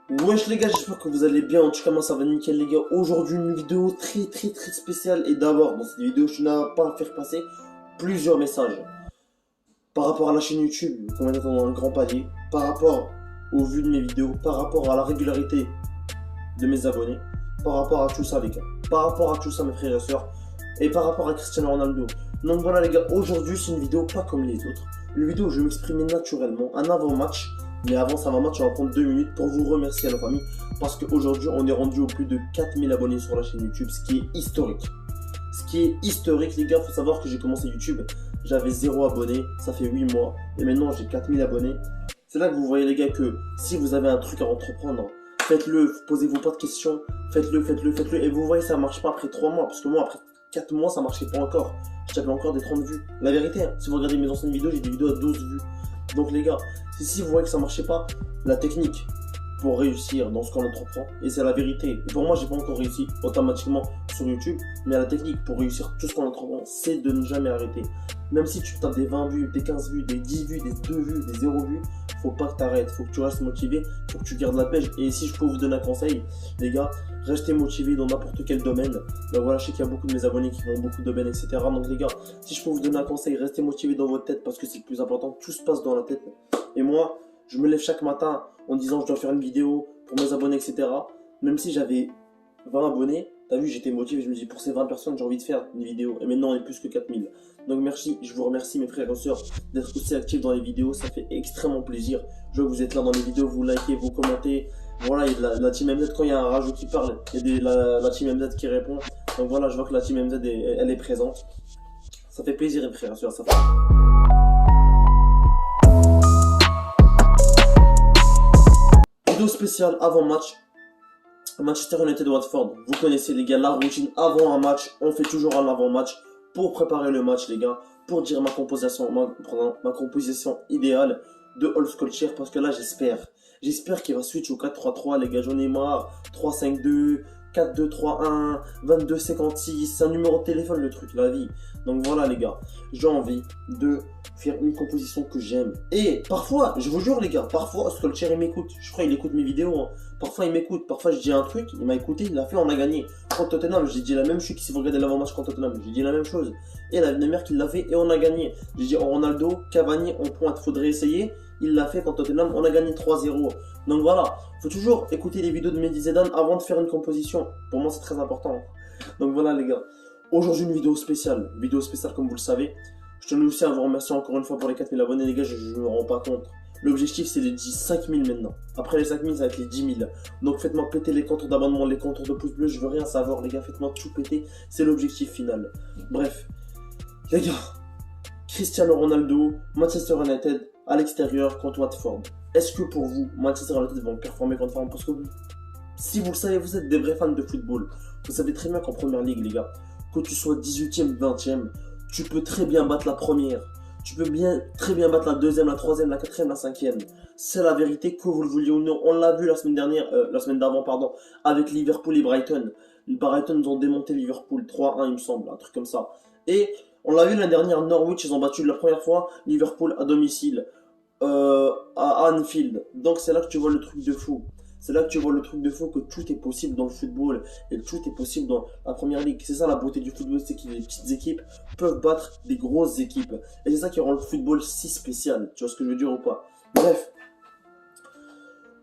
Wesh les gars, j'espère que vous allez bien. En tout cas, moi ça va nickel les gars. Aujourd'hui, une vidéo très spéciale. Et d'abord, dans cette vidéo, je n'ai pas à faire passer plusieurs messages. Par rapport à la chaîne YouTube, qu'on va dans un grand palier. Par rapport aux vues de mes vidéos. Par rapport à la régularité de mes abonnés. Par rapport à tout ça les gars. Par rapport à tout ça mes frères et sœurs. Et par rapport à Cristiano Ronaldo. Donc voilà les gars, aujourd'hui c'est une vidéo pas comme les autres. Une vidéo où je vais m'exprimer naturellement. Un avant-match. Mais avant ça match, on va prendre 2 minutes pour vous remercier à la famille. Parce qu'aujourd'hui, on est rendu au plus de 4000 abonnés sur la chaîne YouTube, ce qui est historique. Ce qui est historique, les gars, faut savoir que j'ai commencé YouTube, j'avais 0 abonnés, ça fait 8 mois. Et maintenant, j'ai 4000 abonnés. C'est là que vous voyez, les gars, que si vous avez un truc à entreprendre, faites-le, posez-vous pas de questions, faites-le. Et vous voyez, ça marche pas après 3 mois. Parce que moi, après 4 mois, ça marchait pas encore. J'avais encore des 30 vues. La vérité, hein, si vous regardez mes anciennes vidéos, j'ai des vidéos à 12 vues. Donc les gars, si vous voyez que ça marchait pas, la technique pour réussir dans ce qu'on entreprend, et c'est la vérité. Et pour moi, j'ai pas encore réussi automatiquement sur YouTube, mais la technique pour réussir tout ce qu'on entreprend, c'est de ne jamais arrêter. Même si tu tapes des 20 vues, des 15 vues, des 10 vues, des 2 vues, des 0 vues, faut pas que tu arrêtes, faut que tu restes motivé, faut que tu gardes la pêche. Et si je peux vous donner un conseil, les gars, restez motivés dans n'importe quel domaine. Ben voilà, je sais qu'il y a beaucoup de mes abonnés qui font beaucoup de domaines, etc. Donc les gars, si je peux vous donner un conseil, restez motivés dans votre tête parce que c'est le plus important, tout se passe dans la tête. Et moi, je me lève chaque matin en disant je dois faire une vidéo pour mes abonnés, etc. Même si j'avais 20 abonnés, t'as vu, j'étais motivé, je me dis pour ces 20 personnes, j'ai envie de faire une vidéo. Et maintenant, on est plus que 4000. Donc merci, je vous remercie mes frères et sœurs d'être aussi actifs dans les vidéos, ça fait extrêmement plaisir. Je vois que vous êtes là dans les vidéos, vous likez, vous commentez. Voilà, il y a la team MZ, quand il y a un rajout qui parle, il y a la team MZ qui répond. Donc voilà, je vois que la team MZ, elle est présente. Ça fait plaisir mes frères et sœurs, ça fait... Vidéo spéciale avant match. Manchester United Watford. Vous connaissez les gars la routine avant un match. On fait toujours un avant match pour préparer le match les gars. Pour dire ma composition idéale de Old Solskjaer. Parce que là j'espère qu'il va switch au 4-3-3 les gars. J'en ai marre. 3-5-2. 4-2-3-1, 22-56, c'est un numéro de téléphone le truc, la vie. Donc voilà les gars, j'ai envie de faire une composition que j'aime. Et parfois, je vous jure les gars, parfois Solskjaer il m'écoute. Je crois qu'il écoute mes vidéos. Hein. Parfois il m'écoute, parfois je dis un truc, il m'a écouté, il l'a fait, on a gagné. Contre Tottenham, j'ai dit la même chose. Si vous regardez l'avant-match contre Tottenham, j'ai dit la même chose. Et la mère qui l'a fait et on a gagné. J'ai dit Ronaldo, Cavani, on pointe, faudrait essayer. Il l'a fait contre Tottenham, on a gagné 3-0. Donc voilà, faut toujours écouter les vidéos de Mehdi Zidane avant de faire une composition. Pour moi, c'est très important. Donc voilà les gars, aujourd'hui une vidéo spéciale comme vous le savez. Je tenais aussi à vous remercier encore une fois pour les 4000 abonnés les gars, je ne me rends pas compte. L'objectif c'est les 5000 maintenant. Après les 5000 ça va être les 10 000. Donc faites-moi péter les contours d'abonnement, les contours de pouces bleus, je veux rien savoir les gars, faites-moi tout péter. C'est l'objectif final. Bref, les gars, Cristiano Ronaldo, Manchester United à l'extérieur contre Watford. Est-ce que pour vous, Manchester United vont performer contre Watford? Parce que si vous le savez, vous êtes des vrais fans de football. Vous savez très bien qu'en première ligue, les gars, que tu sois 18e, 20e, tu peux très bien battre la première. Tu peux très bien battre la deuxième, la troisième, la quatrième, la cinquième. C'est la vérité, que vous le vouliez ou non. On l'a vu la semaine d'avant, pardon, avec Liverpool et Brighton. Les Brighton nous ont démonté Liverpool 3-1, il me semble, un truc comme ça. Et on l'a vu l'année dernière, Norwich, ils ont battu la première fois Liverpool à domicile, à Anfield. Donc c'est là que tu vois le truc de fou. C'est là que tu vois le truc de fou, que tout est possible dans le football et tout est possible dans la première ligue. C'est ça la beauté du football, c'est que les petites équipes peuvent battre des grosses équipes. Et c'est ça qui rend le football si spécial. Tu vois ce que je veux dire ou pas? Bref.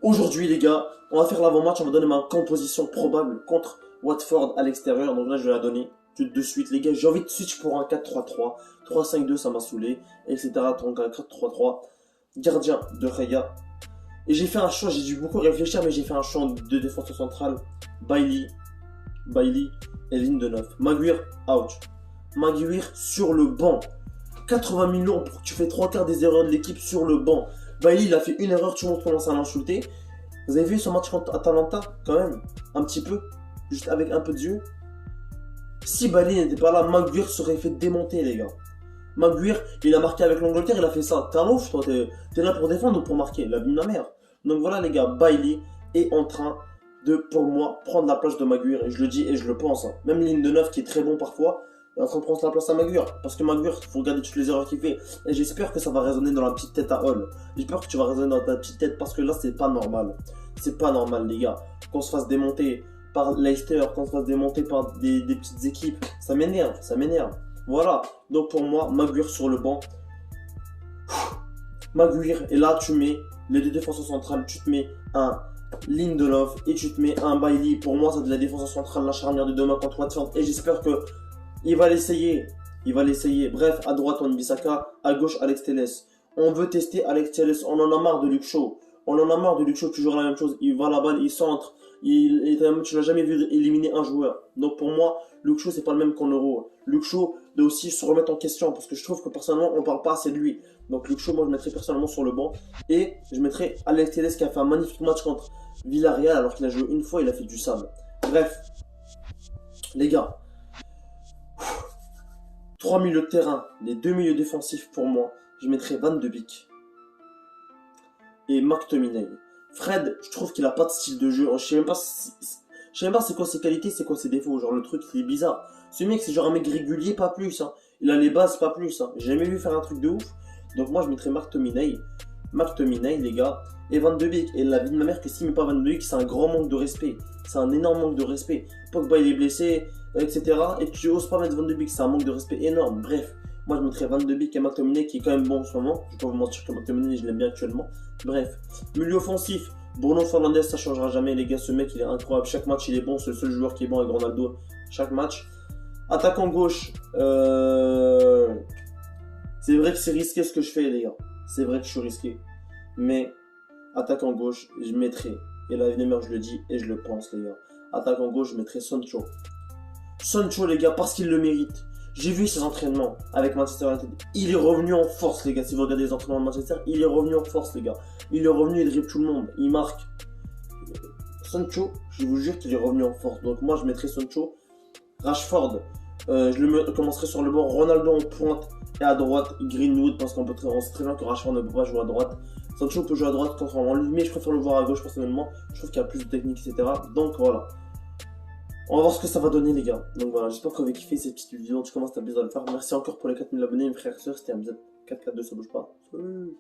Aujourd'hui les gars, on va faire l'avant-match, on va donner ma composition probable contre Watford à l'extérieur. Donc là je vais la donner tout de suite les gars. J'ai envie de switch pour un 4-3-3. 3-5-2 ça m'a saoulé, etc. Donc un 4-3-3. Gardien de Gea. Et j'ai fait un choix, j'ai dû beaucoup réfléchir, mais j'ai fait un choix de défense centrale. Bailly et Lindelof. Maguire, out. Maguire sur le banc. 80 millions pour que tu fais 3/4 des erreurs de l'équipe sur le banc. Bailly, il a fait une erreur, tout le monde commence à l'insulter. Vous avez vu ce match contre Atalanta, quand même? Un petit peu, juste avec un peu de yeux. Si Bailly n'était pas là, Maguire serait fait démonter, les gars. Maguire, il a marqué avec l'Angleterre, il a fait ça. T'es un ouf, toi, t'es là pour défendre ou pour marquer? La vie de ma mère. Donc voilà, les gars, Bailly est en train de, pour moi, prendre la place de Maguire. Et je le dis et je le pense. Hein. Même Lindelof, qui est très bon parfois, est en train de prendre la place à Maguire. Parce que Maguire, il faut regarder toutes les erreurs qu'il fait. Et j'espère que ça va résonner dans la petite tête à Hall. J'espère que tu vas résonner dans ta petite tête parce que là, c'est pas normal. C'est pas normal, les gars. Qu'on se fasse démonter par Leicester, qu'on se fasse démonter par des petites équipes, ça m'énerve, ça m'énerve. Voilà. Donc pour moi, Maguire sur le banc. Maguire, et là tu mets les deux défenseurs centrales, tu te mets un Lindelof et tu te mets un Bailey. Pour moi, c'est de la défense centrale, la charnière de demain contre Watford. Et j'espère que il va l'essayer. Il va l'essayer. Bref, à droite, Wan-Bissaka, à gauche, Alex Telles. On veut tester Alex Telles. On en a marre de Luke Shaw. On en a marre de Luke Shaw, toujours la même chose. Il va la balle, il centre. Tu l'as jamais vu éliminer un joueur. Donc pour moi, Luke Shaw, c'est pas le même qu'en Euro. Luke Shaw doit aussi se remettre en question parce que je trouve que personnellement, on parle pas assez de lui. Donc Luke Shaw, moi, je mettrais personnellement sur le banc. Et je mettrais Alex Telles qui a fait un magnifique match contre Villarreal alors qu'il a joué une fois, il a fait du sable. Bref, les gars. 3 milieux de terrain, les 2 milieux défensifs pour moi, je mettrais Van de Beek et McTominay. Fred, je trouve qu'il a pas de style de jeu. Je sais même pas c'est quoi ses qualités, c'est quoi ses défauts. Genre le truc, il est bizarre. Ce mec, c'est genre un mec régulier, pas plus. Hein. Il a les bases, pas plus. Hein. J'ai jamais vu faire un truc de ouf. Donc moi, je mettrais McTominay. McTominay, les gars. Et Van de Beek. Et la vie de ma mère, que s'il met pas Van de Beek, c'est un grand manque de respect. C'est un énorme manque de respect. Pogba, il est blessé, etc. Et tu oses pas mettre Van de Beek, c'est un manque de respect énorme. Bref, moi je mettrais Van de Beek et McTominay qui est quand même bon en ce moment. Je vais pas vous mentir que McTominay, je l'aime bien actuellement. Bref, milieu offensif, Bruno Fernandes, ça changera jamais, les gars. Ce mec, il est incroyable. Chaque match, il est bon. C'est le seul joueur qui est bon avec Ronaldo. Chaque match. Attaquant gauche, c'est vrai que c'est risqué ce que je fais, les gars. C'est vrai que je suis risqué. Mais attaquant gauche, je mettrais, et la vie je le dis et je le pense, les gars. Attaquant gauche, je mettrais Sancho. Sancho, les gars, parce qu'il le mérite. J'ai vu ses entraînements avec Manchester United. Il est revenu en force, les gars. Si vous regardez les entraînements de Manchester, il est revenu en force, les gars. Il est revenu, il dribble tout le monde. Il marque. Sancho, je vous jure qu'il est revenu en force. Donc moi, je mettrais Sancho. Rashford, commencerai sur le banc. Ronaldo en pointe et à droite Greenwood, parce on sait très bien que Rashford ne peut pas jouer à droite. Sancho peut jouer à droite contrairement à lui, mais je préfère le voir à gauche personnellement. Je trouve qu'il y a plus de technique, etc. Donc voilà. On va voir ce que ça va donner, les gars. Donc voilà, j'espère que vous avez kiffé cette petite vidéo. En tout cas, moi, c'était un plaisir de le faire. Merci encore pour les 4000 abonnés, mes frères et sœurs. C'était un 442, ça bouge pas. Salut.